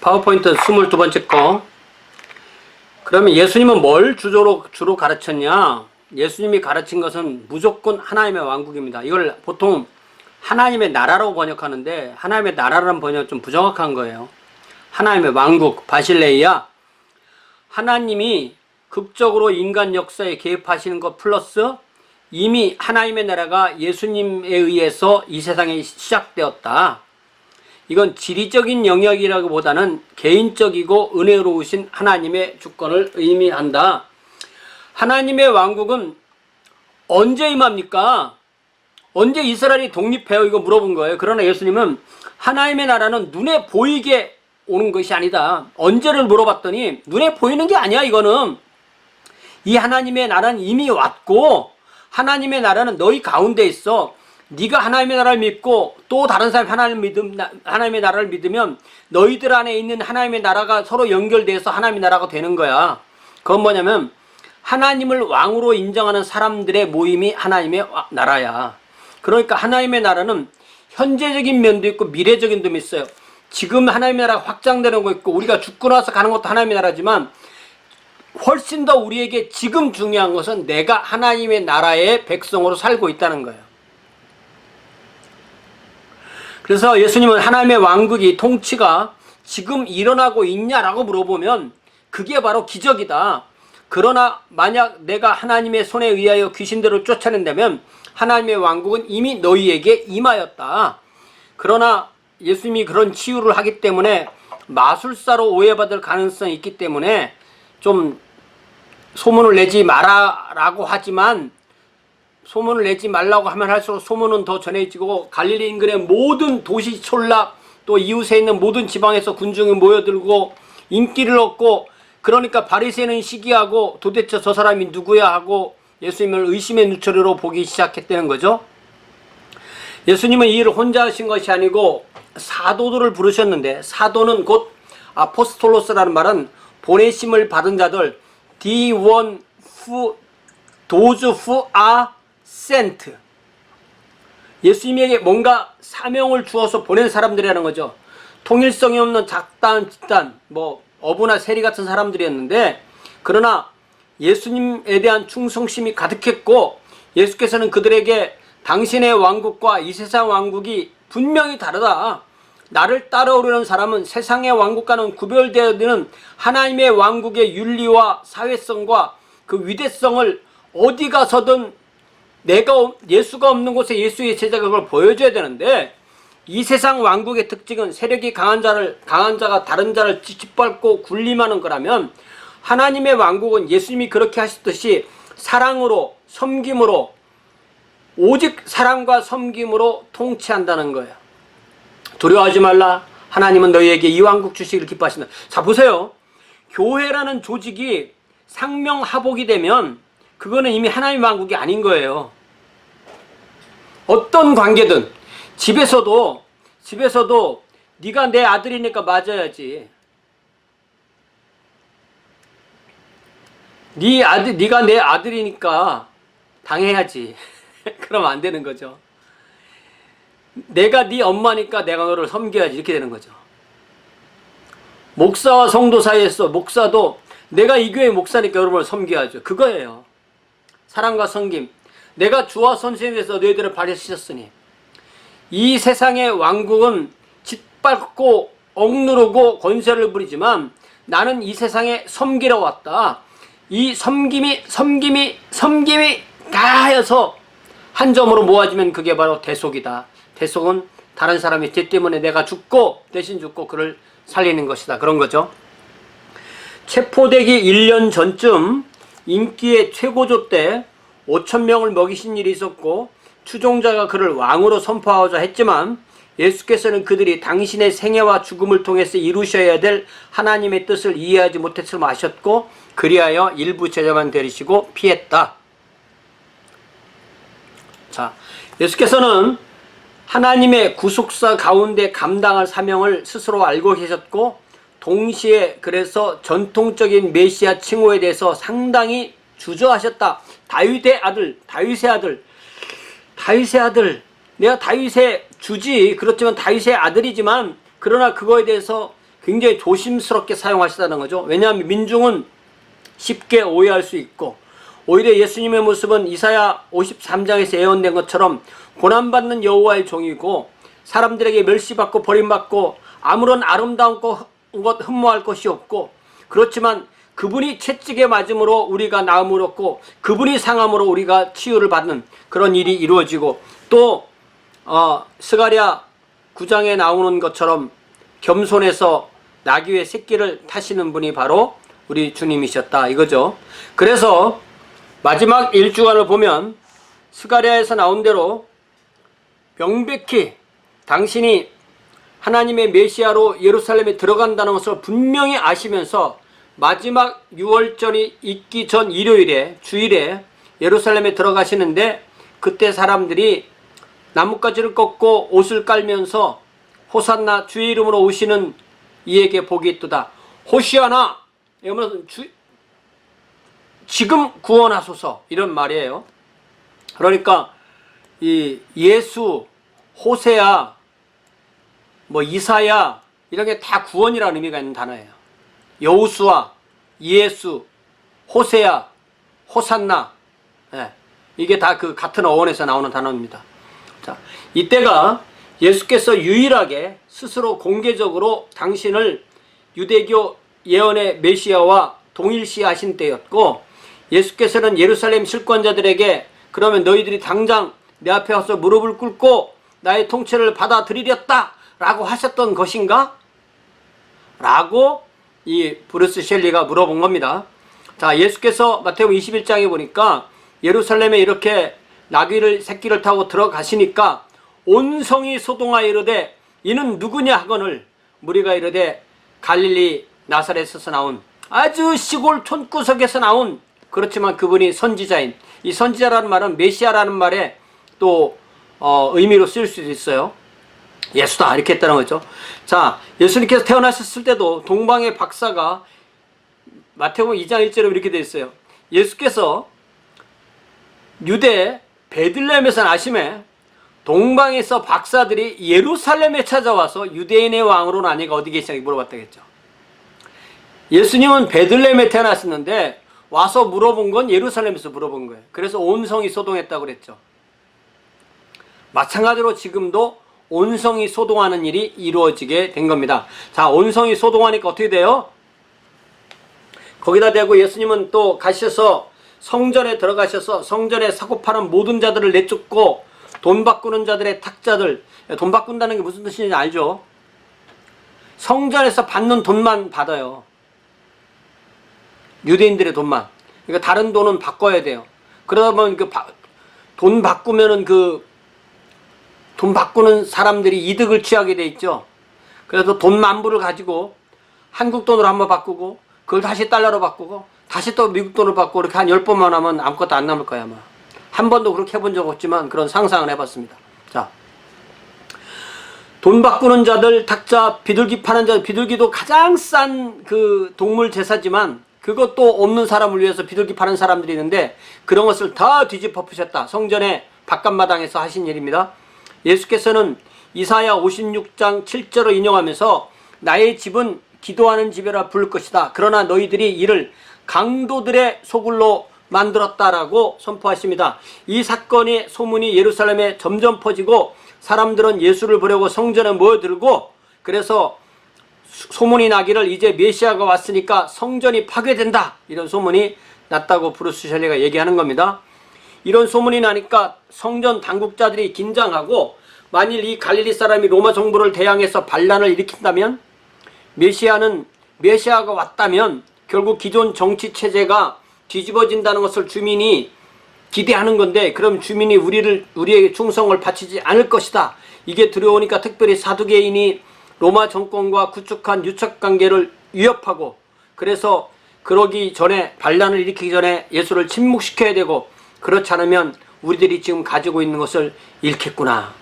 파워포인트 22번째 거. 그러면 예수님은 뭘 주로 가르쳤냐? 예수님이 가르친 것은 무조건 하나님의 왕국입니다. 이걸 보통 하나님의 나라로 번역하는데 하나님의 나라라는 번역은 좀 부정확한 거예요. 하나님의 왕국, 바실레이아. 하나님이 극적으로 인간 역사에 개입하시는 것 플러스 이미 하나님의 나라가 예수님에 의해서 이 세상에 시작되었다. 이건 지리적인 영역이라기보다는 개인적이고 은혜로우신 하나님의 주권을 의미한다. 하나님의 왕국은 언제 임합니까? 언제 이스라엘이 독립해요? 이거 물어본 거예요. 그러나 예수님은 하나님의 나라는 눈에 보이게 오는 것이 아니다. 언제를 물어봤더니 눈에 보이는 게 아니야. 이거는 이 하나님의 나라는 이미 왔고 하나님의 나라는 너희 가운데 있어. 네가 하나님의 나라를 믿고 또 다른 사람이 하나님의 나라를 믿으면 너희들 안에 있는 하나님의 나라가 서로 연결돼서 하나님의 나라가 되는 거야. 그건 뭐냐면 하나님을 왕으로 인정하는 사람들의 모임이 하나님의 나라야. 그러니까 하나님의 나라는 현재적인 면도 있고 미래적인 면도 있어요. 지금 하나님의 나라가 확장되는 거 있고 우리가 죽고 나서 가는 것도 하나님의 나라지만 훨씬 더 우리에게 지금 중요한 것은 내가 하나님의 나라의 백성으로 살고 있다는 거예요. 그래서 예수님은 하나님의 왕국이 통치가 지금 일어나고 있냐라고 물어보면 그게 바로 기적이다. 그러나 만약 내가 하나님의 손에 의하여 귀신들을 쫓아낸다면 하나님의 왕국은 이미 너희에게 임하였다. 그러나 예수님이 그런 치유를 하기 때문에 마술사로 오해받을 가능성이 있기 때문에 좀 소문을 내지 마라라고 하지만 소문을 내지 말라고 하면 할수록 소문은 더 전해지고 갈릴리 인근의 모든 도시 촌락 또 이웃에 있는 모든 지방에서 군중이 모여들고 인기를 얻고 그러니까 바리새인은 시기하고 도대체 저 사람이 누구야 하고 예수님을 의심의 눈초리로 보기 시작했다는 거죠. 예수님은 이 일을 혼자 하신 것이 아니고 사도들을 부르셨는데 사도는 곧 아포스톨로스라는 말은 보내심을 받은 자들 those who are sent. 예수님에게 뭔가 사명을 주어서 보낸 사람들이라는 거죠. 통일성이 없는 작단, 집단, 어부나 세리 같은 사람들이었는데 그러나 예수님에 대한 충성심이 가득했고 예수께서는 그들에게 당신의 왕국과 이 세상 왕국이 분명히 다르다. 나를 따라오려는 사람은 세상의 왕국과는 구별되어지는 하나님의 왕국의 윤리와 사회성과 그 위대성을 어디 가서든 예수가 없는 곳에 예수의 제자가 그걸 보여줘야 되는데 이 세상 왕국의 특징은 세력이 강한 자가 다른 자를 짓밟고 군림하는 거라면 하나님의 왕국은 예수님이 그렇게 하셨듯이 사랑으로 섬김으로 오직 사랑과 섬김으로 통치한다는 거예요. 두려워하지 말라. 하나님은 너희에게 이 왕국 주시기를 기뻐하신다. 자 보세요. 교회라는 조직이 상명하복이 되면 그거는 이미 하나님의 왕국이 아닌 거예요. 어떤 관계든 집에서도 네가 내 아들이니까 맞아야지. 네가 내 아들이니까 당해야지. 그러면 안 되는 거죠. 내가 네 엄마니까 내가 너를 섬겨야지 이렇게 되는 거죠. 목사와 성도 사이에서 목사도 내가 이 교회 목사니까 여러분을 섬겨야죠. 그거예요. 사랑과 섬김. 내가 주와 선생님에서 너희들을 발휘시켰으니 이 세상의 왕국은 짓밟고 억누르고 권세를 부리지만 나는 이 세상에 섬기러 왔다. 이 섬김이 다하여서 한 점으로 모아지면 그게 바로 대속이다. 대속은 다른 사람의 죄 때문에 내가 대신 죽고 그를 살리는 것이다. 그런 거죠. 체포되기 1년 전쯤 인기의 최고조 때 5,000명을 먹이신 일이 있었고 추종자가 그를 왕으로 선포하고자 했지만 예수께서는 그들이 당신의 생애와 죽음을 통해서 이루셔야 될 하나님의 뜻을 이해하지 못했음을 아셨고 그리하여 일부 제자만 데리시고 피했다. 자, 예수께서는 하나님의 구속사 가운데 감당할 사명을 스스로 알고 계셨고 동시에 그래서 전통적인 메시아 칭호에 대해서 상당히 주저하셨다. 다윗의 아들 내가 다윗의 주지 그렇지만 다윗의 아들이지만 그러나 그거에 대해서 굉장히 조심스럽게 사용하시다는 거죠. 왜냐하면 민중은 쉽게 오해할 수 있고, 오히려 예수님의 모습은 이사야 53장에서 예언된 것처럼 고난받는 여호와의 종이고, 사람들에게 멸시받고 버림받고 아무런 아름다운 것 흠모할 것이 없고, 그렇지만 그분이 채찍에 맞음으로 우리가 나음을 얻고 그분이 상함으로 우리가 치유를 받는 그런 일이 이루어지고, 또 스가랴 9장에 나오는 것처럼 겸손해서 나귀의 새끼를 타시는 분이 바로 우리 주님이셨다 이거죠. 그래서 마지막 1주간을 보면 스가랴에서 나온 대로 명백히 당신이 하나님의 메시아로 예루살렘에 들어간다는 것을 분명히 아시면서 마지막 6월절이 있기 전 일요일에, 주일에 예루살렘에 들어가시는데, 그때 사람들이 나뭇가지를 꺾고 옷을 깔면서 호산나 주의 이름으로 오시는 이에게 복이 있도다. 호시아나, 이러면 지금 구원하소서, 이런 말이에요. 그러니까 이 예수, 호세아, 이사야, 이런 게 다 구원이라는 의미가 있는 단어예요. 여호수아, 예수, 호세아, 호산나, 이게 다 그 같은 어원에서 나오는 단어입니다. 자, 이때가 예수께서 유일하게 스스로 공개적으로 당신을 유대교 예언의 메시아와 동일시하신 때였고, 예수께서는 예루살렘 실권자들에게 그러면 너희들이 당장 내 앞에 와서 무릎을 꿇고 나의 통치를 받아들이렸다 라고 하셨던 것인가? 라고 이 브루스 셸리가 물어본 겁니다. 자, 예수께서 마태복음 21장에 보니까 예루살렘에 이렇게 나귀를 새끼를 타고 들어가시니까 온 성이 소동하여 이르되 이는 누구냐 하거늘 무리가 이르되 갈릴리 나사렛에서 나온 아주 시골 촌구석에서 나온, 그렇지만 그분이 선지자인, 이 선지자라는 말은 메시아라는 말에 또 의미로 쓰일 수도 있어요. 예수다 이렇게 했다는 거죠. 자, 예수님께서 태어나셨을 때도 동방의 박사가 마태복음 2장 1절에 이렇게 되어 있어요. 예수께서 유대 베들레헴에서 나심에 동방에서 박사들이 예루살렘에 찾아와서 유대인의 왕으로 나니가 어디 계시냐고 물어봤다겠죠. 예수님은 베들레헴에 태어났었는데 와서 물어본 건 예루살렘에서 물어본 거예요. 그래서 온 성이 소동했다고 그랬죠. 마찬가지로 지금도 온 성이 소동하는 일이 이루어지게 된 겁니다. 자, 온 성이 소동하니까 어떻게 돼요? 거기다 대고 예수님은 또 가셔서 성전에 들어가셔서 성전에 사고 파는 모든 자들을 내쫓고 돈 바꾸는 자들의 탁자들, 돈 바꾼다는 게 무슨 뜻인지 알죠? 성전에서 받는 돈만 받아요. 유대인들의 돈만. 그러니까 다른 돈은 바꿔야 돼요. 그러다 보면 돈 바꾸면은 돈 바꾸는 사람들이 이득을 취하게 돼 있죠. 그래서 돈 만불을 가지고 한국 돈으로 한번 바꾸고 그걸 다시 달러로 바꾸고 다시 또 미국 돈으로 바꾸고 이렇게 한 10번만 하면 아무것도 안 남을 거야 아마. 한 번도 그렇게 해본 적 없지만 그런 상상을 해봤습니다. 자, 돈 바꾸는 자들, 탁자, 비둘기 파는 자들, 비둘기도 가장 싼 그 동물 제사지만 그것도 없는 사람을 위해서 비둘기 파는 사람들이 있는데 그런 것을 다 뒤집어 푸셨다. 성전의 바깥마당에서 하신 일입니다. 예수께서는 이사야 56장 7절을 인용하면서 나의 집은 기도하는 집이라 부를 것이다. 그러나 너희들이 이를 강도들의 소굴로 만들었다라고 선포하십니다. 이 사건의 소문이 예루살렘에 점점 퍼지고 사람들은 예수를 보려고 성전에 모여들고, 그래서 소문이 나기를 이제 메시아가 왔으니까 성전이 파괴된다, 이런 소문이 났다고 브루스 셸리가 얘기하는 겁니다. 이런 소문이 나니까 성전 당국자들이 긴장하고, 만일 이 갈릴리 사람이 로마 정부를 대항해서 반란을 일으킨다면, 메시아가 왔다면 결국 기존 정치 체제가 뒤집어진다는 것을 주민이 기대하는 건데, 그럼 주민이 우리에게 충성을 바치지 않을 것이다. 이게 두려우니까 특별히 사두개인이 로마 정권과 구축한 유착관계를 위협하고, 그래서 그러기 전에, 반란을 일으키기 전에 예수를 침묵시켜야 되고, 그렇지 않으면 우리들이 지금 가지고 있는 것을 잃겠구나.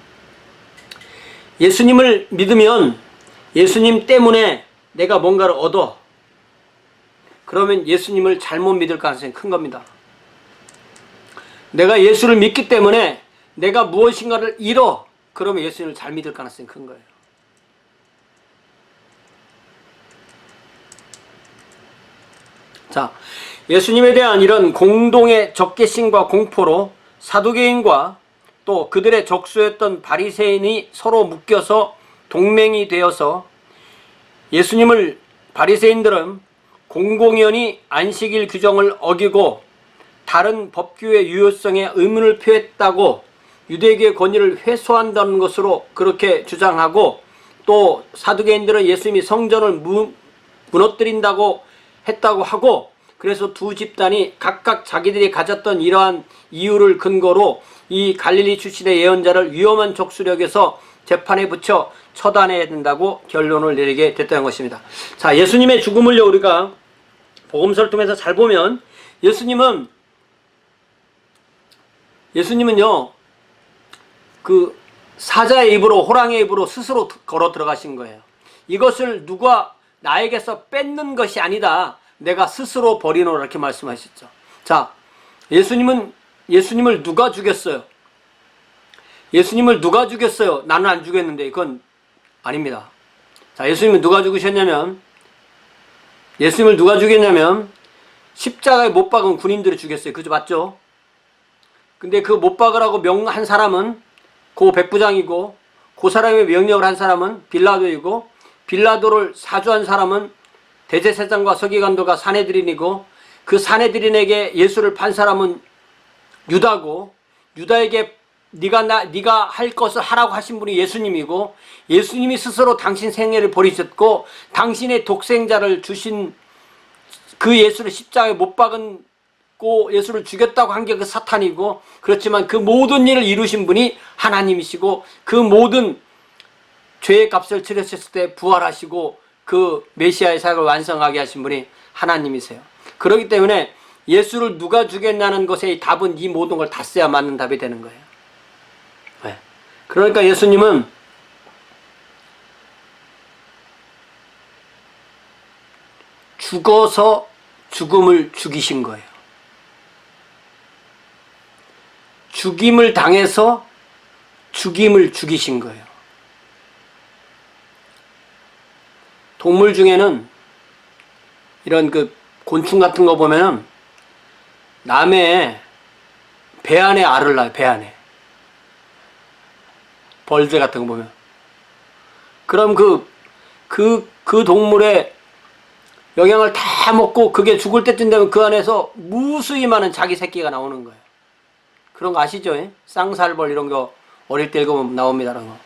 예수님을 믿으면 예수님 때문에 내가 뭔가를 얻어. 그러면 예수님을 잘못 믿을 가능성이 큰 겁니다. 내가 예수를 믿기 때문에 내가 무엇인가를 잃어. 그러면 예수님을 잘 믿을 가능성이 큰 거예요. 자, 예수님에 대한 이런 공동의 적개심과 공포로 사두개인과 또 그들의 적수였던 바리새인이 서로 묶여서 동맹이 되어서 예수님을, 바리새인들은 공공연히 안식일 규정을 어기고 다른 법규의 유효성에 의문을 표했다고 유대교의 권위를 회수한다는 것으로 그렇게 주장하고, 또 사두개인들은 예수님이 성전을 무너뜨린다고 했다고 하고, 그래서 두 집단이 각각 자기들이 가졌던 이러한 이유를 근거로 이 갈릴리 출신의 예언자를 위험한 족수력에서 재판에 붙여 처단해야 된다고 결론을 내리게 됐다는 것입니다. 자, 예수님의 죽음을요, 우리가 복음서를 통해서 잘 보면 예수님은요 그 사자의 입으로, 호랑이의 입으로 스스로 걸어 들어가신 거예요. 이것을 누가 나에게서 뺏는 것이 아니다, 내가 스스로 버리노라, 이렇게 말씀하셨죠. 자, 예수님을 누가 죽였어요? 예수님을 누가 죽였어요? 나는 안 죽였는데. 그건 아닙니다. 자, 예수님을 누가 죽였냐면 십자가에 못 박은 군인들이 죽였어요. 그죠? 맞죠? 근데 그 못 박으라고 명한 사람은 고 백부장이고, 그 사람의 명령을 한 사람은 빌라도이고, 빌라도를 사주한 사람은 대제사장과 서기관들과 사내들인이고, 그 사내들인에게 예수를 판 사람은 유다고, 유다에게 네가 할 것을 하라고 하신 분이 예수님이고, 예수님이 스스로 당신 생애를 버리셨고 당신의 독생자를 주신 그 예수를 십자가에 못 박은고 예수를 죽였다고 한 게 그 사탄이고, 그렇지만 그 모든 일을 이루신 분이 하나님이시고, 그 모든 죄의 값을 치르셨을 때 부활하시고 그 메시아의 사역을 완성하게 하신 분이 하나님이세요. 그렇기 때문에 예수를 누가 죽였냐는 것의 답은 이 모든 걸 다 써야 맞는 답이 되는 거예요. 네. 그러니까 예수님은 죽어서 죽음을 죽이신 거예요. 죽임을 당해서 죽임을 죽이신 거예요. 동물 중에는 이런 그 곤충 같은 거 보면은 남의 배 안에 알을 낳아요. 배 안에. 벌들 같은 거 보면. 그럼 그 동물의 영양을 다 먹고 그게 죽을 때쯤 되면 그 안에서 무수히 많은 자기 새끼가 나오는 거예요. 그런 거 아시죠? 쌍살벌 이런 거 어릴 때 읽으면 나옵니다. 그런 거.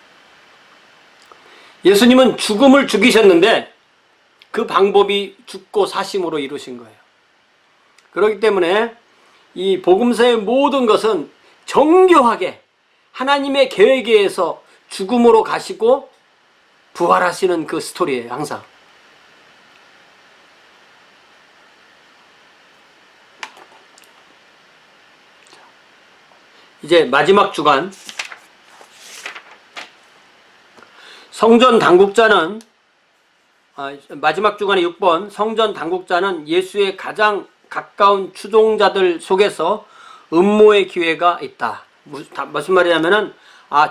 예수님은 죽음을 죽이셨는데 그 방법이 죽고 사심으로 이루신 거예요. 그렇기 때문에 이 복음서의 모든 것은 정교하게 하나님의 계획에 의해서 죽음으로 가시고 부활하시는 그 스토리예요. 항상. 이제 마지막 주간, 성전 당국자는 마지막 주간의 6번, 성전 당국자는 예수의 가장 가까운 추종자들 속에서 음모의 기회가 있다. 무슨 말이냐면은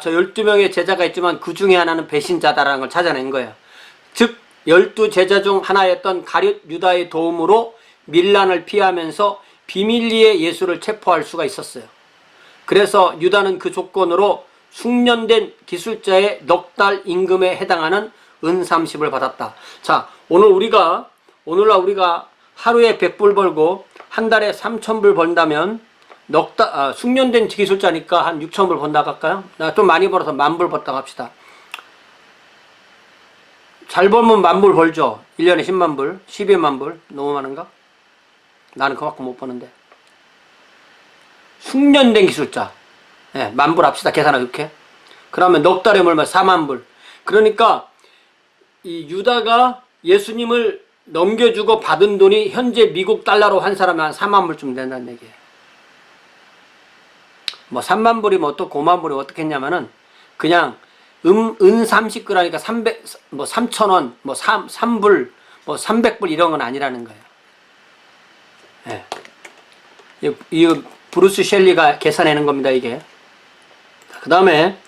저 12명의 제자가 있지만 그 중에 하나는 배신자다라는 걸 찾아낸 거예요. 즉 12제자 중 하나였던 가룟 유다의 도움으로 밀란을 피하면서 비밀리에 예수를 체포할 수가 있었어요. 그래서 유다는 그 조건으로 숙련된 기술자의 넉 달 임금에 해당하는 은 30을 받았다. 자, 오늘날 우리가 하루에 100불 벌고 한 달에 3,000불 번다면 숙련된 기술자니까 한 6,000불 번다고 할까요? 좀 많이 벌어서 10,000불 벌다고 합시다. 잘 벌면 10,000불 벌죠. 1년에 100,000불, 120,000불. 너무 많은가? 나는 그만큼 못 버는데. 숙련된 기술자. 10,000불 합시다. 계산하기 이렇게. 그러면 넉 달에 벌면 40,000불. 그러니까 이 유다가 예수님을 넘겨주고 받은 돈이 현재 미국 달러로 환산하면 한 40,000불쯤 된다는 얘기예요. 뭐 30,000불이면 어떻고 50,000불이 어떻게 했냐면은 그냥 은 30g이니까 3,000원, 3불, 300불 이런 건 아니라는 거예요. 이 브루스 셸리가 계산해낸 겁니다, 이게. 그 다음에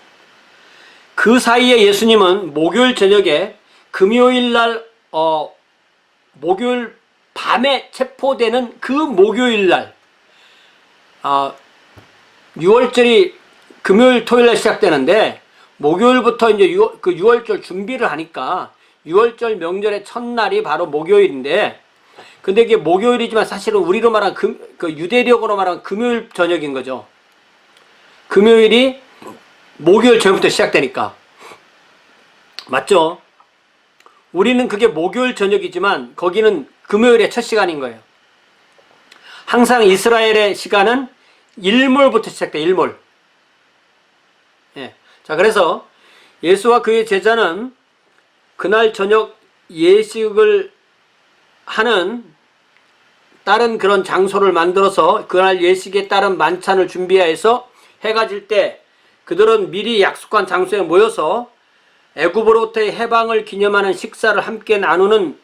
그 사이에 예수님은 목요일 저녁에 금요일 날 목요일 밤에 체포되는 그 목요일 날, 6월절이 금요일 토요일 날 시작되는데 목요일부터 이제 6월절 준비를 하니까 6월절 명절의 첫날이 바로 목요일인데, 근데 이게 목요일이지만 사실은 우리로 말하는 그 유대력으로 말하는 금요일 저녁인 거죠. 금요일이 목요일 저녁부터 시작되니까. 맞죠? 우리는 그게 목요일 저녁이지만 거기는 금요일의 첫 시간인 거예요. 항상 이스라엘의 시간은 일몰부터 시작돼. 일몰. 예. 자, 그래서 예수와 그의 제자는 그날 저녁 예식을 하는 다른 그런 장소를 만들어서 그날 예식에 따른 만찬을 준비해서 해가 질 때 그들은 미리 약속한 장소에 모여서 애굽으로부터의 해방을 기념하는 식사를 함께 나누는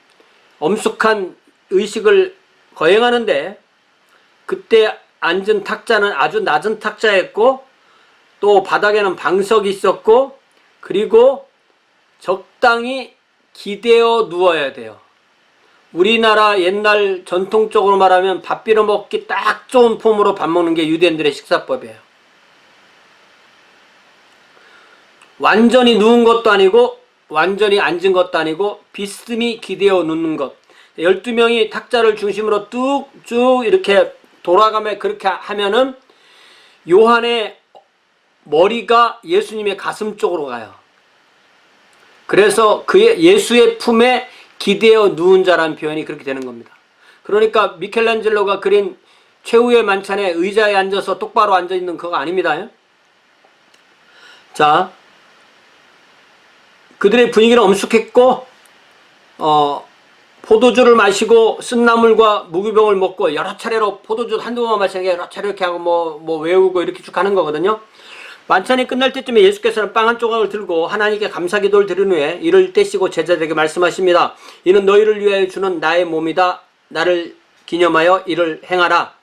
엄숙한 의식을 거행하는데, 그때 앉은 탁자는 아주 낮은 탁자였고 또 바닥에는 방석이 있었고, 그리고 적당히 기대어 누워야 돼요. 우리나라 옛날 전통적으로 말하면 밥 비벼 먹기 딱 좋은 폼으로 밥 먹는 게 유대인들의 식사법이에요. 완전히 누운 것도 아니고 완전히 앉은 것도 아니고 비스듬히 기대어 눕는 것. 12명이 탁자를 중심으로 쭉 이렇게 돌아가며 그렇게 하면은 요한의 머리가 예수님의 가슴 쪽으로 가요. 그래서 그의 예수의 품에 기대어 누운 자라는 표현이 그렇게 되는 겁니다. 그러니까 미켈란젤로가 그린 최후의 만찬에 의자에 앉아서 똑바로 앉아있는 그거 아닙니다. 자, 그들의 분위기는 엄숙했고 포도주를 마시고 쓴나물과 무기병을 먹고 여러 차례로 포도주 한두 번만 마시는 게 여러 차례 이렇게 하고 뭐 외우고 이렇게 쭉 하는 거거든요. 만찬이 끝날 때쯤에 예수께서는 빵 한 조각을 들고 하나님께 감사기도를 드린 후에 이를 떼시고 제자들에게 말씀하십니다. 이는 너희를 위하여 주는 나의 몸이다. 나를 기념하여 이를 행하라.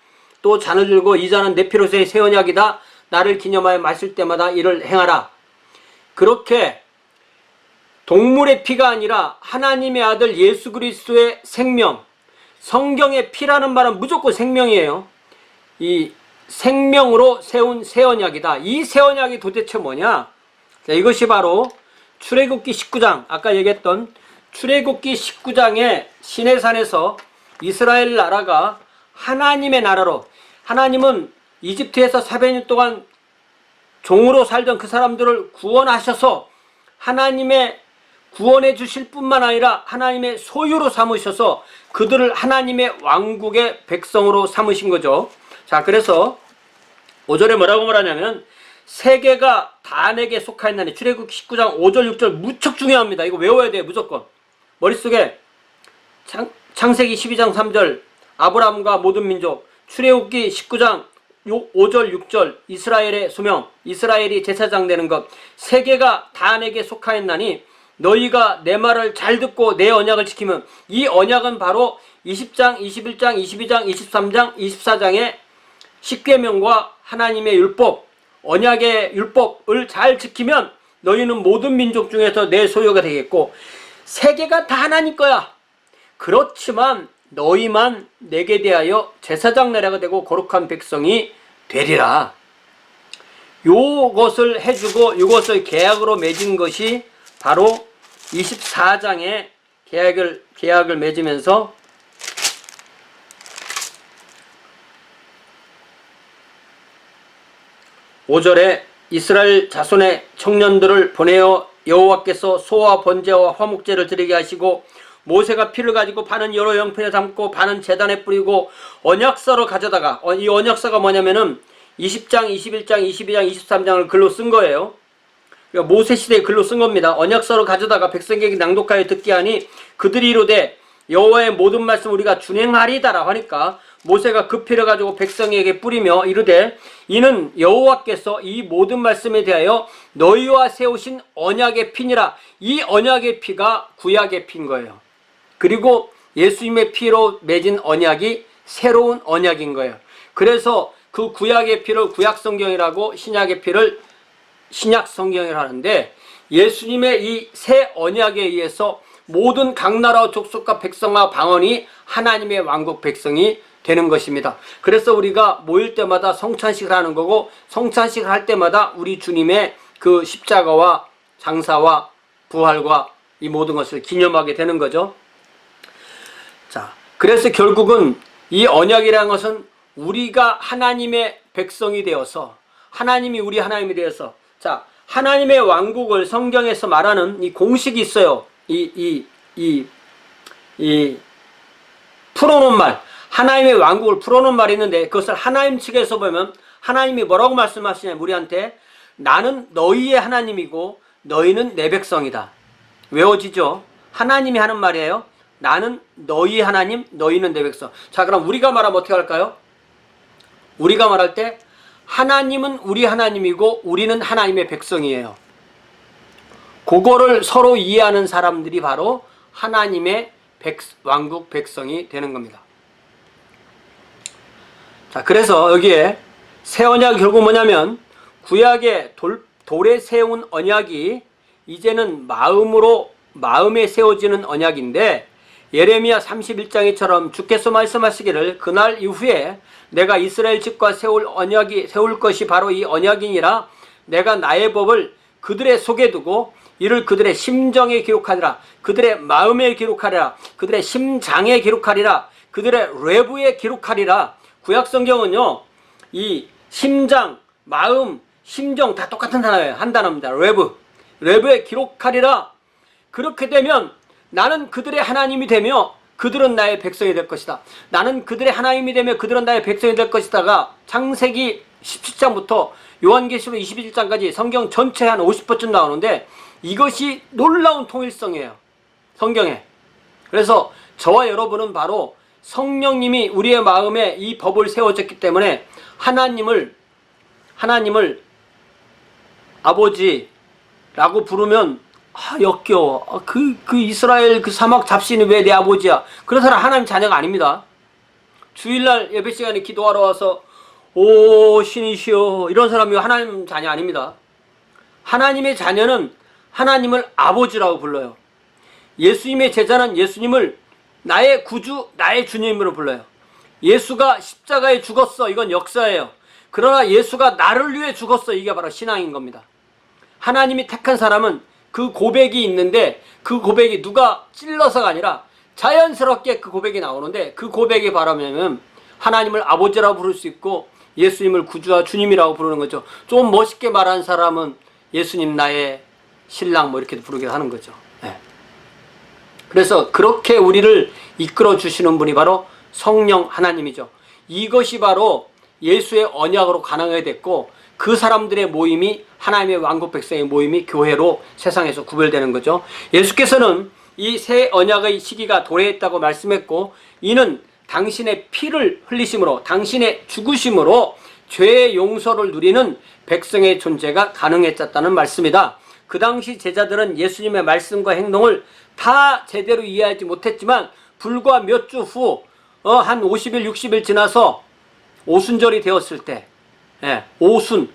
또 잔을 들고 이 잔은 내 피로서의 새 언약이다. 나를 기념하여 마실 때마다 이를 행하라. 그렇게 동물의 피가 아니라 하나님의 아들 예수 그리스도의 생명, 성경의 피라는 말은 무조건 생명이에요. 이 생명으로 세운 새 언약이다. 이 새 언약이 도대체 뭐냐? 자, 이것이 바로 출애굽기 19장, 아까 얘기했던 출애굽기 19장의 시내산에서 이스라엘 나라가 하나님의 나라로, 하나님은 이집트에서 400년 동안 종으로 살던 그 사람들을 구원하셔서 하나님의 구원해 주실 뿐만 아니라 하나님의 소유로 삼으셔서 그들을 하나님의 왕국의 백성으로 삼으신 거죠. 자, 그래서 5절에 뭐라고 말하냐면 세계가 다 내게 속하였나니, 출애굽기 19장 5절 6절 무척 중요합니다. 이거 외워야 돼요. 무조건 머릿속에. 창세기 12장 3절 아브라함과 모든 민족, 출애굽기 19장 5절 6절 이스라엘의 소명, 이스라엘이 제사장 되는 것, 세계가 다 내게 속하였나니 너희가 내 말을 잘 듣고 내 언약을 지키면, 이 언약은 바로 20장, 21장, 22장, 23장, 24장의 십계명과 하나님의 율법, 언약의 율법을 잘 지키면 너희는 모든 민족 중에서 내 소유가 되겠고 세계가 다 하나님 거야. 그렇지만 너희만 내게 대하여 제사장 나라가 되고 거룩한 백성이 되리라. 요것을 해주고 이것을 계약으로 맺은 것이 바로 24장의 계약을 맺으면서 (5절에) 이스라엘 자손의 청년들을 보내어 여호와께서 소와 번제와 화목제를 드리게 하시고 모세가 피를 가지고 반은 여러 영편에 담고 반은 제단에 뿌리고 언약서로 가져다가, 이 언약서가 뭐냐면은 20장, 21장, 22장, 23장을 글로 쓴 거예요. 그러니까 모세 시대에 글로 쓴 겁니다. 언약서로 가져다가 백성에게 낭독하여 듣게 하니 그들이 이르되 여호와의 모든 말씀 우리가 준행하리다라고 하니까 모세가 그 피를 가지고 백성에게 뿌리며 이르되 이는 여호와께서 이 모든 말씀에 대하여 너희와 세우신 언약의 피니라. 이 언약의 피가 구약의 피인 거예요. 그리고 예수님의 피로 맺은 언약이 새로운 언약인 거예요. 그래서 그 구약의 피를 구약성경이라고 신약의 피를 신약성경이라고 하는데, 예수님의 이 새 언약에 의해서 모든 각 나라와 족속과 백성과 방언이 하나님의 왕국 백성이 되는 것입니다. 그래서 우리가 모일 때마다 성찬식을 하는 거고, 성찬식을 할 때마다 우리 주님의 그 십자가와 장사와 부활과 이 모든 것을 기념하게 되는 거죠. 자, 그래서 결국은 이 언약이라는 것은 우리가 하나님의 백성이 되어서, 하나님이 우리 하나님이 되어서, 자, 하나님의 왕국을 성경에서 말하는 이 공식이 있어요. 풀어놓은 말, 하나님의 왕국을 풀어놓은 말이 있는데, 그것을 하나님 측에서 보면 하나님이 뭐라고 말씀하시냐면 우리한테, 나는 너희의 하나님이고 너희는 내 백성이다. 외워지죠? 하나님이 하는 말이에요. 나는 너희 하나님, 너희는 내 백성. 자, 그럼 우리가 말하면 어떻게 할까요? 우리가 말할 때 하나님은 우리 하나님이고 우리는 하나님의 백성이에요. 그거를 서로 이해하는 사람들이 바로 하나님의 왕국 백성이 되는 겁니다. 자, 그래서 여기에 새 언약이 결국 뭐냐면, 구약의 돌에 세운 언약이 이제는 마음에 세워지는 언약인데, 예레미야 31장에처럼 주께서 말씀하시기를 그날 이후에 내가 이스라엘 집과 세울 것이 바로 이 언약이니라. 내가 나의 법을 그들의 속에 두고 이를 그들의 심정에 기록하리라. 그들의 마음에 기록하리라. 그들의 심장에 기록하리라. 그들의 뇌부에 기록하리라. 구약 성경은요, 이 심장, 마음, 심정 다 똑같은 단어예요. 한 단어입니다. 뇌부에 기록하리라. 그렇게 되면 나는 그들의 하나님이 되며 그들은 나의 백성이 될 것이다. 나는 그들의 하나님이 되며 그들은 나의 백성이 될 것이다가 창세기 17장부터 요한계시록 21장까지 성경 전체에 한 50%쯤 나오는데, 이것이 놀라운 통일성이에요, 성경에. 그래서 저와 여러분은 바로 성령님이 우리의 마음에 이 법을 세워졌기 때문에 하나님을 아버지라고 부르면 역겨워. 그 이스라엘 그 사막 잡신이 왜 내 아버지야? 그런 사람 하나님 자녀가 아닙니다. 주일날 예배 시간에 기도하러 와서 오 신이시여 이런 사람이 하나님 자녀 아닙니다. 하나님의 자녀는 하나님을 아버지라고 불러요. 예수님의 제자는 예수님을 나의 구주, 나의 주님으로 불러요. 예수가 십자가에 죽었어, 이건 역사예요. 그러나 예수가 나를 위해 죽었어, 이게 바로 신앙인 겁니다. 하나님이 택한 사람은 그 고백이 있는데, 그 고백이 누가 찔러서가 아니라 자연스럽게 그 고백이 나오는데, 그 고백이 바라면 하나님을 아버지라고 부를 수 있고 예수님을 구주와 주님이라고 부르는 거죠. 좀 멋있게 말하는 사람은 예수님 나의 신랑 뭐 이렇게 부르기도 하는 거죠. 네. 그래서 그렇게 우리를 이끌어 주시는 분이 바로 성령 하나님이죠. 이것이 바로 예수의 언약으로 가능하게 됐고, 그 사람들의 모임이 하나님의 왕국 백성의 모임이 교회로 세상에서 구별되는 거죠. 예수께서는 이 새 언약의 시기가 도래했다고 말씀했고, 이는 당신의 피를 흘리심으로, 당신의 죽으심으로 죄의 용서를 누리는 백성의 존재가 가능해졌다는 말씀이다. 그 당시 제자들은 예수님의 말씀과 행동을 다 제대로 이해하지 못했지만, 불과 몇 주 후, 한 50일, 60일 지나서 오순절이 되었을 때, 오순,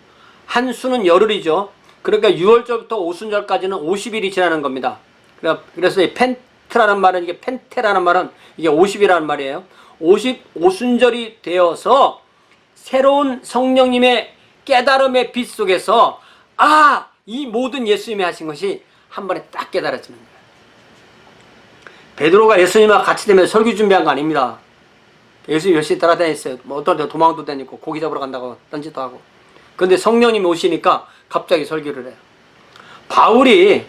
한 수는 열흘이죠. 그러니까 6월절부터 오순절까지는 50일이 지나는 겁니다. 그래서 이 펜트라는 말은, 이게 펜테라는 말은 이게 50이라는 말이에요. 50오순절이 되어서 새로운 성령님의 깨달음의 빛 속에서 이 모든 예수님이 하신 것이 한 번에 딱 깨달아지는 거예요. 베드로가 예수님과 같이 되면 설교 준비한 거 아닙니다. 예수님 열심히 따라다녔어요. 뭐 어떤 데 도망도 다니고 고기 잡으러 간다고 딴짓도 하고. 그런데 성령님이 오시니까 갑자기 설교를 해요. 바울이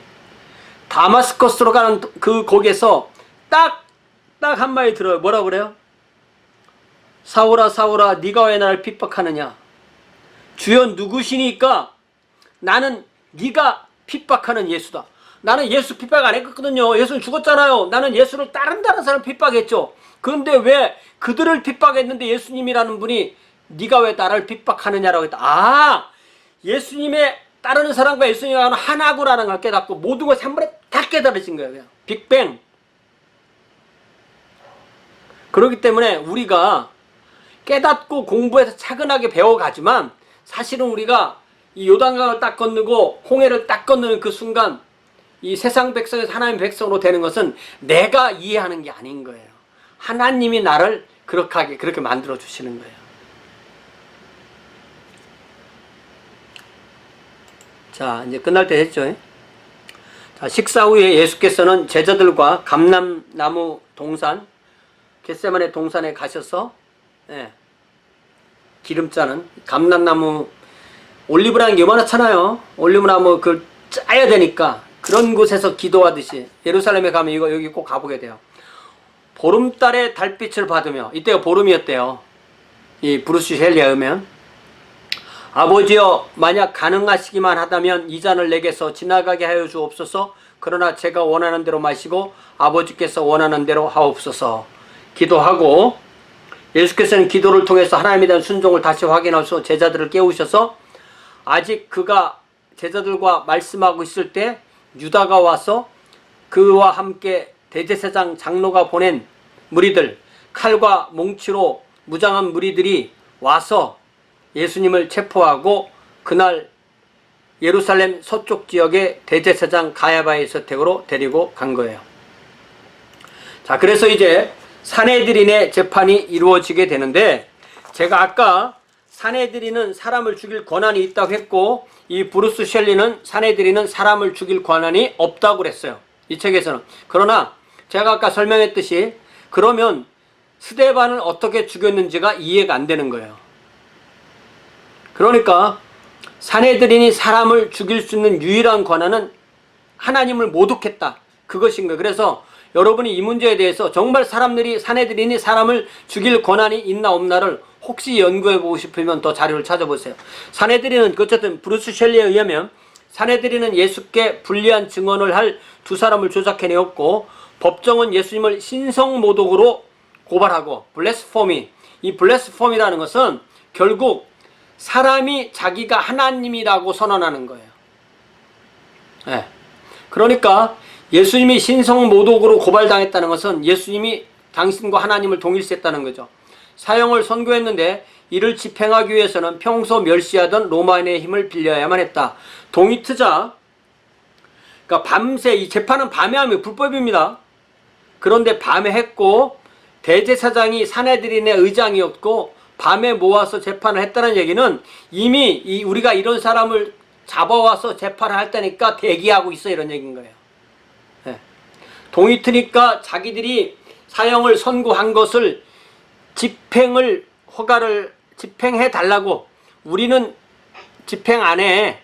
다마스커스로 가는 그 거기에서 딱 한마디 들어요. 뭐라고 그래요? 사울아 사울아 네가 왜 나를 핍박하느냐? 주여 누구시니까? 나는 네가 핍박하는 예수다. 나는 예수 핍박 안 했거든요. 예수는 죽었잖아요. 나는 예수를 다른 사람 핍박했죠. 그런데 왜 그들을 핍박했는데 예수님이라는 분이 네가 왜 나를 핍박하느냐라고 했다. 예수님의 따르는 사람과 예수님과는 하나구라는 걸 깨닫고 모든 것이 한 번에 다 깨달아진 거예요. 그냥 빅뱅. 그렇기 때문에 우리가 깨닫고 공부해서 차근하게 배워가지만, 사실은 우리가 이 요단강을 딱 건너고 홍해를 딱 건너는 그 순간 이 세상 백성에서 하나님 백성으로 되는 것은 내가 이해하는 게 아닌 거예요. 하나님이 나를 그렇게 만들어 주시는 거예요. 자, 이제 끝날 때 됐죠. 자, 식사 후에 예수께서는 제자들과 감람나무 동산, 겟세마네 동산에 가셔서 기름짜는 감람나무, 올리브라는 게 요만하잖아요. 올리브나무 그걸 짜야 되니까 그런 곳에서 기도하듯이 예루살렘에 가면 여기 꼭 가보게 돼요. 보름달의 달빛을 받으며, 이때가 보름이었대요. 이 브루스 셸리에 의하면, 아버지여 만약 가능하시기만 하다면 이 잔을 내게서 지나가게 하여 주옵소서. 그러나 제가 원하는 대로 마시고 아버지께서 원하는 대로 하옵소서. 기도하고, 예수께서는 기도를 통해서 하나님에 대한 순종을 다시 확인하셔서 제자들을 깨우셔서, 아직 그가 제자들과 말씀하고 있을 때 유다가 와서 그와 함께 대제사장 장로가 보낸 무리들, 칼과 몽치로 무장한 무리들이 와서 예수님을 체포하고 그날 예루살렘 서쪽 지역의 대제사장 가야바의 서택으로 데리고 간 거예요. 자, 그래서 이제 산헤드린의 재판이 이루어지게 되는데, 제가 아까 산헤드린은 사람을 죽일 권한이 있다고 했고, 이 브루스 셸리는 산헤드린은 사람을 죽일 권한이 없다고 그랬어요. 이 책에서는. 그러나 제가 아까 설명했듯이 그러면 스데반을 어떻게 죽였는지가 이해가 안 되는 거예요. 그러니까 산헤드린이 사람을 죽일 수 있는 유일한 권한은 하나님을 모독했다, 그것인 거예요. 그래서 여러분이 이 문제에 대해서 정말 산헤드린이 사람을 죽일 권한이 있나 없나를 혹시 연구해 보고 싶으면 더 자료를 찾아보세요. 산헤드린은 어쨌든 브루스 셸리에 의하면 산헤드린은 예수께 불리한 증언을 할 두 사람을 조작해내었고, 법정은 예수님을 신성모독으로 고발하고, 블레스포미, 이 블레스포미라는 것은 결국 사람이 자기가 하나님이라고 선언하는 거예요. 그러니까 예수님이 신성모독으로 고발당했다는 것은 예수님이 당신과 하나님을 동일시했다는 거죠. 사형을 선고했는데 이를 집행하기 위해서는 평소 멸시하던 로마인의 힘을 빌려야만 했다. 동의트자, 그러니까 밤새, 이 재판은 밤에 하면 불법입니다. 그런데 밤에 했고, 대제사장이 산헤드린의 의장이었고 밤에 모아서 재판을 했다는 얘기는 이미 우리가 이런 사람을 잡아와서 재판을 할 때니까 대기하고 있어, 이런 얘기인 거예요. 동의트니까 자기들이 사형을 선고한 것을 집행해 달라고, 우리는 집행 안 해.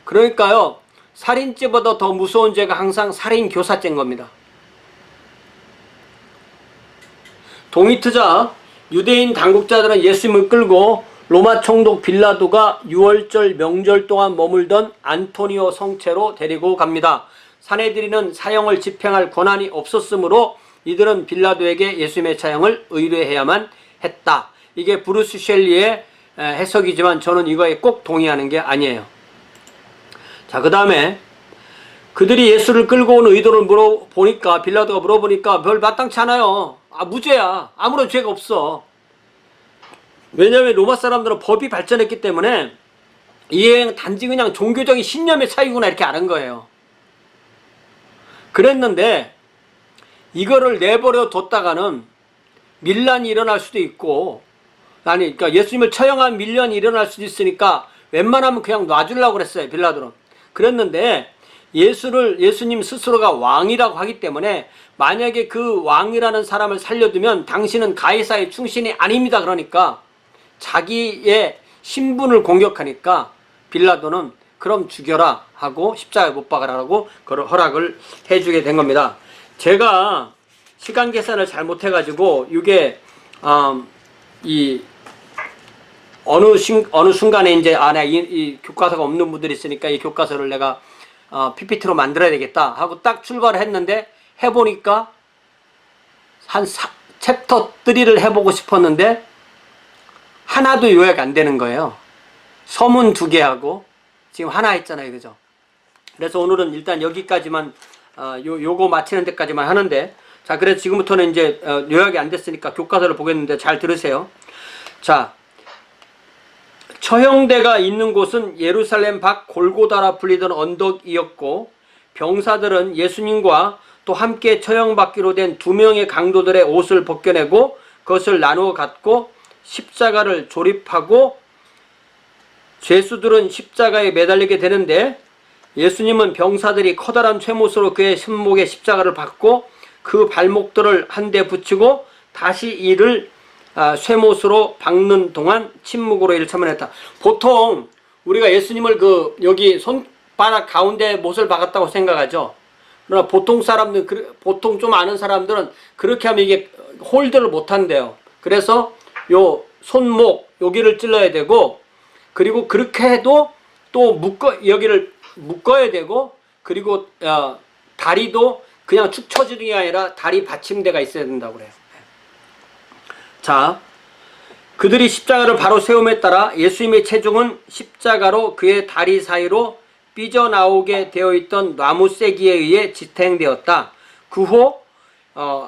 그러니까요, 살인죄보다 더 무서운 죄가 항상 살인교사죄인 겁니다. 동의트자, 유대인 당국자들은 예수님을 끌고 로마 총독 빌라도가 6월절 명절 동안 머물던 안토니오 성체로 데리고 갑니다. 산헤드린은 사형을 집행할 권한이 없었으므로 이들은 빌라도에게 예수님의 사형을 의뢰해야만 했다. 이게 브루스 셸리의 해석이지만 저는 이거에 꼭 동의하는 게 아니에요. 자, 그 다음에 그들이 예수를 끌고 온 의도를 물어보니까, 빌라도가 물어보니까 별 마땅치 않아요. 무죄야. 아무런 죄가 없어. 왜냐하면 로마 사람들은 법이 발전했기 때문에 이게 단지 그냥 종교적인 신념의 차이구나 이렇게 아는 거예요. 그랬는데 이거를 내버려 뒀다가는 밀란이 일어날 수도 있고, 그러니까 예수님을 처형한 밀란이 일어날 수도 있으니까 웬만하면 그냥 놔주려고 그랬어요, 빌라도는. 그랬는데 예수님 스스로가 왕이라고 하기 때문에 만약에 그 왕이라는 사람을 살려두면 당신은 가이사의 충신이 아닙니다. 그러니까 자기의 신분을 공격하니까 빌라도는 그럼 죽여라 하고 십자가에 못 박으라고 그걸 허락을 해주게 된 겁니다. 제가 시간 계산을 잘못해가지고 이게 어느 순간에 이제 이 교과서가 없는 분들이 있으니까 이 교과서를 내가 PPT로 만들어야 되겠다 하고 딱 출발을 했는데, 해보니까 한 챕터 3를 해보고 싶었는데 하나도 요약이 안 되는 거예요. 서문 2개 하고 지금 하나 했잖아요, 그죠? 그래서 오늘은 일단 여기까지만, 요거 마치는 데까지만 하는데, 자, 그래서 지금부터는 이제 요약이 안 됐으니까 교과서를 보겠는데 잘 들으세요. 자, 처형대가 있는 곳은 예루살렘 밖 골고다라 불리던 언덕이었고, 병사들은 예수님과 또 함께 처형받기로 된 2명의 강도들의 옷을 벗겨내고 그것을 나누어 갖고 십자가를 조립하고 죄수들은 십자가에 매달리게 되는데 예수님은 병사들이 커다란 쇠못으로 그의 손목에 십자가를 박고 그 발목들을 한 대 붙이고 다시 이를 쇠못으로 박는 동안 침묵으로 이를 참아냈다. 보통 우리가 예수님을 여기 손바닥 가운데 못을 박았다고 생각하죠. 그러나 보통 사람들, 보통 좀 아는 사람들은 그렇게 하면 이게 홀드를 못 한대요. 그래서 요 손목 여기를 찔러야 되고, 그리고 그렇게 해도 또 여기를 묶어야 되고, 그리고 다리도 그냥 축 처지는 게 아니라 다리 받침대가 있어야 된다고 그래요. 자, 그들이 십자가를 바로 세움에 따라 예수님의 체중은 십자가로 그의 다리 사이로 삐져나오게 되어 있던 나무 쇠기에 의해 지탱되었다. 그 후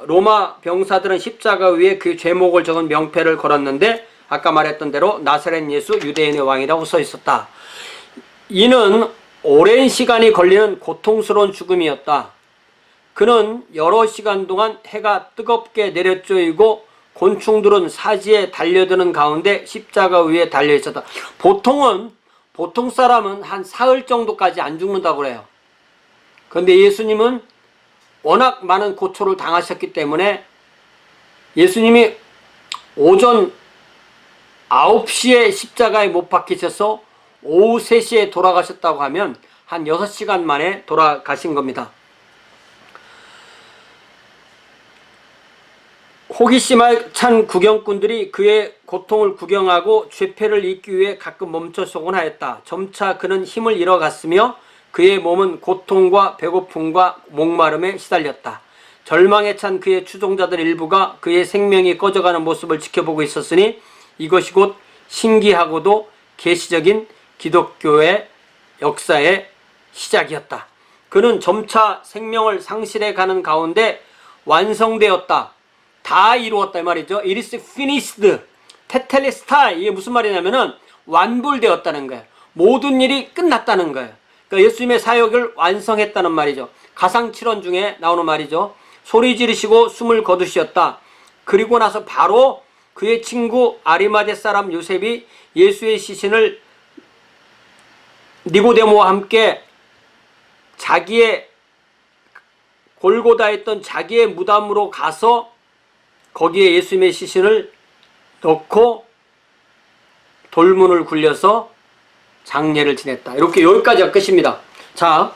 로마 병사들은 십자가 위에 그 죄목을 적은 명패를 걸었는데 아까 말했던 대로 나사렛 예수 유대인의 왕이라고 써 있었다. 이는 오랜 시간이 걸리는 고통스러운 죽음이었다. 그는 여러 시간 동안 해가 뜨겁게 내려쪼이고 곤충들은 사지에 달려드는 가운데 십자가 위에 달려있었다. 보통 사람은 한 사흘 정도까지 안 죽는다고 그래요. 그런데 예수님은 워낙 많은 고초를 당하셨기 때문에 예수님이 오전 9시에 십자가에 못 박히셔서 오후 3시에 돌아가셨다고 하면 한 6시간 만에 돌아가신 겁니다. 호기심에 찬 구경꾼들이 그의 고통을 구경하고 죄패를 잊기 위해 가끔 멈춰서곤 하였다. 점차 그는 힘을 잃어갔으며 그의 몸은 고통과 배고픔과 목마름에 시달렸다. 절망에 찬 그의 추종자들 일부가 그의 생명이 꺼져가는 모습을 지켜보고 있었으니 이것이 곧 신기하고도 계시적인 기독교의 역사의 시작이었다. 그는 점차 생명을 상실해 가는 가운데 완성되었다. 다 이루었다 이 말이죠. It is finished. 테텔레스타이. 이게 무슨 말이냐면은 완불되었다는 거예요. 모든 일이 끝났다는 거예요. 그러니까 예수님의 사역을 완성했다는 말이죠. 가상칠언 중에 나오는 말이죠. 소리 지르시고 숨을 거두셨다. 그리고 나서 바로 그의 친구 아리마대 사람 요셉이 예수의 시신을 니고데모와 함께 자기의 골고다에 있던 자기의 무덤으로 가서 거기에 예수님의 시신을 넣고 돌문을 굴려서 장례를 지냈다. 이렇게 여기까지가 끝입니다. 자,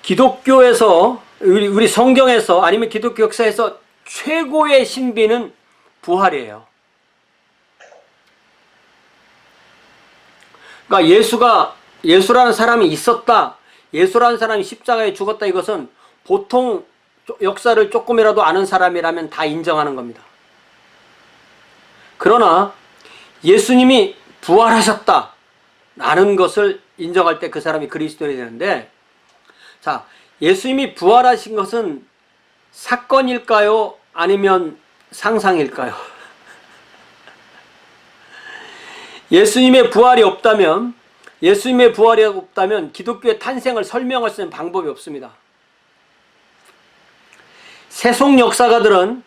기독교에서 우리 성경에서 아니면 기독교 역사에서 최고의 신비는 부활이에요. 그러니까 예수라는 사람이 있었다, 예수라는 사람이 십자가에 죽었다, 이것은 보통 역사를 조금이라도 아는 사람이라면 다 인정하는 겁니다. 그러나 예수님이 부활하셨다 라는 것을 인정할 때 그 사람이 그리스도인이 되는데, 자, 예수님이 부활하신 것은 사건일까요? 아니면 상상일까요? 예수님의 부활이 없다면 기독교의 탄생을 설명할 수 있는 방법이 없습니다. 세속 역사가들은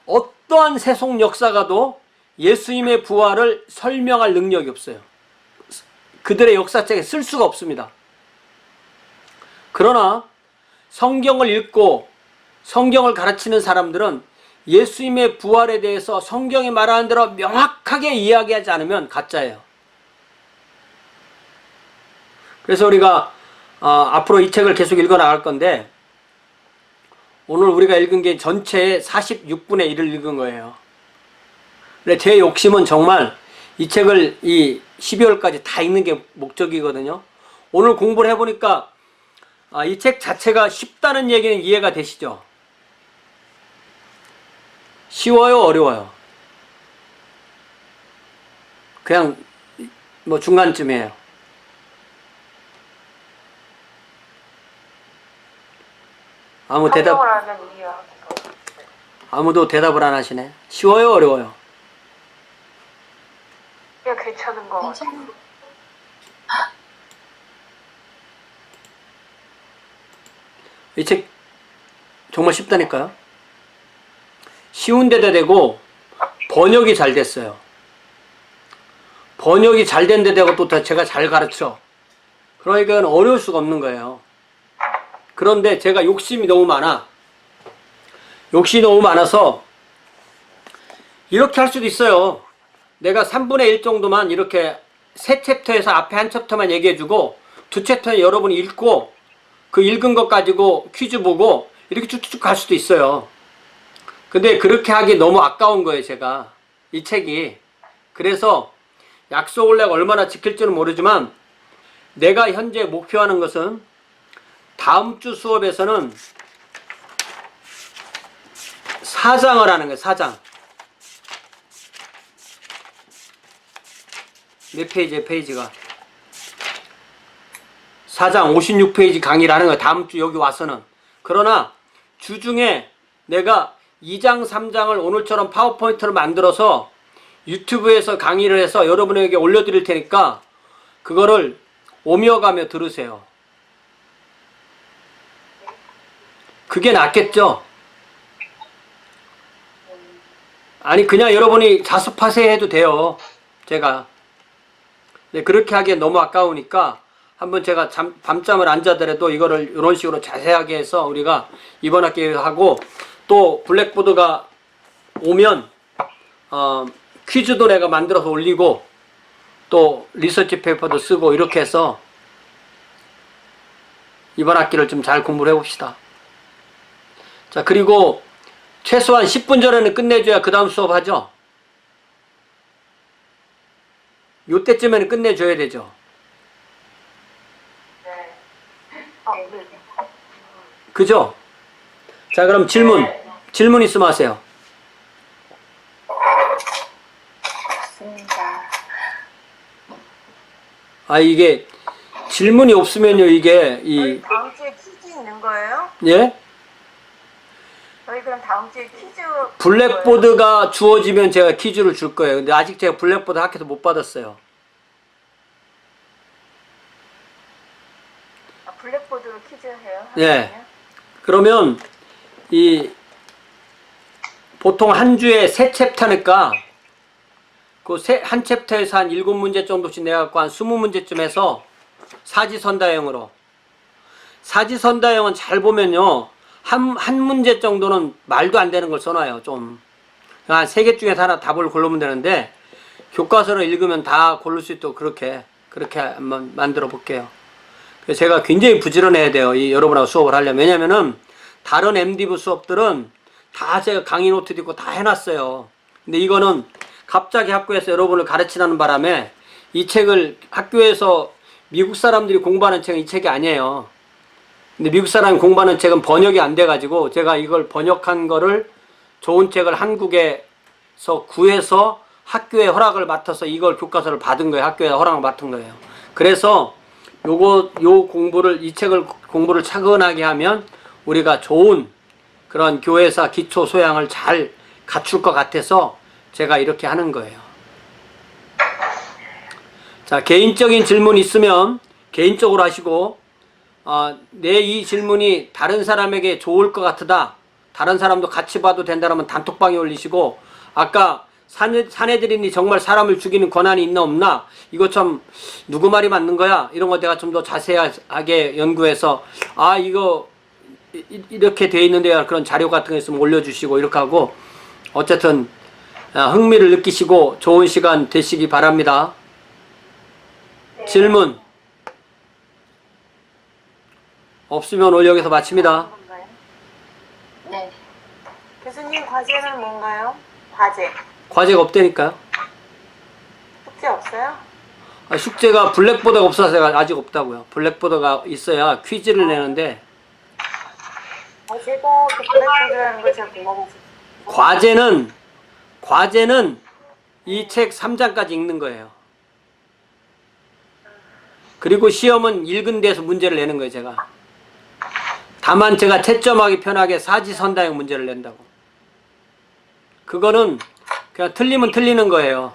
어떠한 세속 역사가도 예수님의 부활을 설명할 능력이 없어요. 그들의 역사책에 쓸 수가 없습니다. 그러나 성경을 읽고 성경을 가르치는 사람들은 예수님의 부활에 대해서 성경이 말하는 대로 명확하게 이야기하지 않으면 가짜예요. 그래서 우리가 앞으로 이 책을 계속 읽어 나갈 건데, 오늘 우리가 읽은 게 전체의 46분의 1을 읽은 거예요. 근데 제 욕심은 정말 이 책을 이 12월까지 다 읽는 게 목적이거든요. 오늘 공부를 해보니까 이 책 자체가 쉽다는 얘기는 이해가 되시죠? 쉬워요, 어려워요? 그냥 뭐 중간쯤이에요. 아무도 대답을 안 하시네. 쉬워요, 어려워요? 그냥 괜찮은 거 같아요. 이 책 정말 쉽다니까요. 쉬운 데다 대고 번역이 잘 됐어요. 번역이 잘 된 데다가 또 제가 잘 가르쳐. 그러니까 어려울 수가 없는 거예요. 그런데 제가 욕심이 너무 많아. 욕심이 너무 많아서 이렇게 할 수도 있어요. 내가 3분의 1 정도만 이렇게 세 챕터에서 앞에 한 챕터만 얘기해주고 두 챕터는 여러분이 읽고 그 읽은 것 가지고 퀴즈 보고 이렇게 쭉쭉 갈 수도 있어요. 근데 그렇게 하기 너무 아까운 거예요, 제가. 이 책이. 그래서 약속을 내가 얼마나 지킬지는 모르지만 내가 현재 목표하는 것은 다음 주 수업에서는 4장을 하는 거예요, 4장. 몇 페이지에 페이지가? 4장 56페이지 강의를 하는 거예요, 다음 주 여기 와서는. 그러나 주중에 내가 2장, 3장을 오늘처럼 파워포인트를 만들어서 유튜브에서 강의를 해서 여러분에게 올려드릴 테니까 그거를 오며 가며 들으세요. 그게 낫겠죠? 아니 그냥 여러분이 자습하세요 해도 돼요. 제가. 네, 그렇게 하기엔 너무 아까우니까 한번 제가 밤잠을 안 자더라도 이거를 이런 식으로 자세하게 해서 우리가 이번 학기에 하고 또 블랙보드가 오면 퀴즈도 내가 만들어서 올리고 또 리서치 페이퍼도 쓰고 이렇게 해서 이번 학기를 좀 잘 공부를 해봅시다. 자, 그리고 최소한 10분 전에는 끝내줘야 그 다음 수업 하죠. 요때쯤에는 끝내줘야 되죠. 그죠? 자, 그럼 질문 있으면 하세요. 아, 이게 질문이 없으면요, 이게 다음 주에 퀴즈 있는 거예요? 예? 저희 그럼 다음 주에 퀴즈 블랙보드가 주어지면 제가 퀴즈를 줄 거예요. 근데 아직 제가 블랙보드 학교에서 못 받았어요. 아, 블랙보드로 퀴즈 해요? 예. 그러면 보통 한 주에 3챕터니까 그 한 챕터에서 한 7문제 정도씩 내갖고 한 20문제쯤 해서 사지선다형으로. 사지선다형은 잘 보면요. 한 문제 정도는 말도 안 되는 걸 써놔요, 좀. 한 3개 중에서 하나 답을 고르면 되는데, 교과서를 읽으면 다 고를 수 있도록 그렇게 한번 만들어 볼게요. 그래서 제가 굉장히 부지런해야 돼요, 여러분하고 수업을 하려면. 왜냐면은, 다른 MD부 수업들은 다 제가 강의 노트도 있고 다 해놨어요. 근데 이거는 갑자기 학교에서 여러분을 가르치라는 바람에 이 책을 학교에서 미국 사람들이 공부하는 책은 이 책이 아니에요. 근데 미국 사람이 공부하는 책은 번역이 안 돼가지고 제가 이걸 번역한 거를 좋은 책을 한국에서 구해서 학교에 허락을 맡아서 이걸 교과서를 받은 거예요. 학교에 허락을 맡은 거예요. 그래서 이 책을 공부를 차근하게 하면 우리가 좋은 그런 교회사 기초 소양을 잘 갖출 것 같아서 제가 이렇게 하는 거예요. 자, 개인적인 질문 있으면 개인적으로 하시고, 내 이 질문이 다른 사람에게 좋을 것 같다, 다른 사람도 같이 봐도 된다면 단톡방에 올리시고, 아까 사내들이니 정말 사람을 죽이는 권한이 있나 없나, 이거 참 누구 말이 맞는 거야, 이런 거 내가 좀 더 자세하게 연구해서 이거 이렇게 돼 있는데요, 그런 자료 같은 거 있으면 올려주시고 이렇게 하고, 어쨌든 흥미를 느끼시고 좋은 시간 되시기 바랍니다. 질문 없으면 오늘 여기서 마칩니다. 네. 교수님, 과제는 뭔가요? 과제가 없다니까요. 숙제 없어요? 숙제가 블랙보드가 없어서 아직 없다고요. 블랙보드가 있어야 퀴즈를 내는데, 제가 그 블랙보드라는 걸 잘 몰라서. 과제는 이 책 3장까지 읽는 거예요. 그리고 시험은 읽은 데서 문제를 내는 거예요, 제가. 다만 제가 채점하기 편하게 사지선다형 문제를 낸다고. 그거는 그냥 틀리면 틀리는 거예요.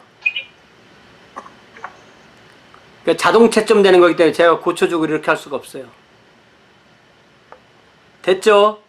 그러니까 자동 채점 되는 거기 때문에 제가 고쳐주고 이렇게 할 수가 없어요. 됐죠?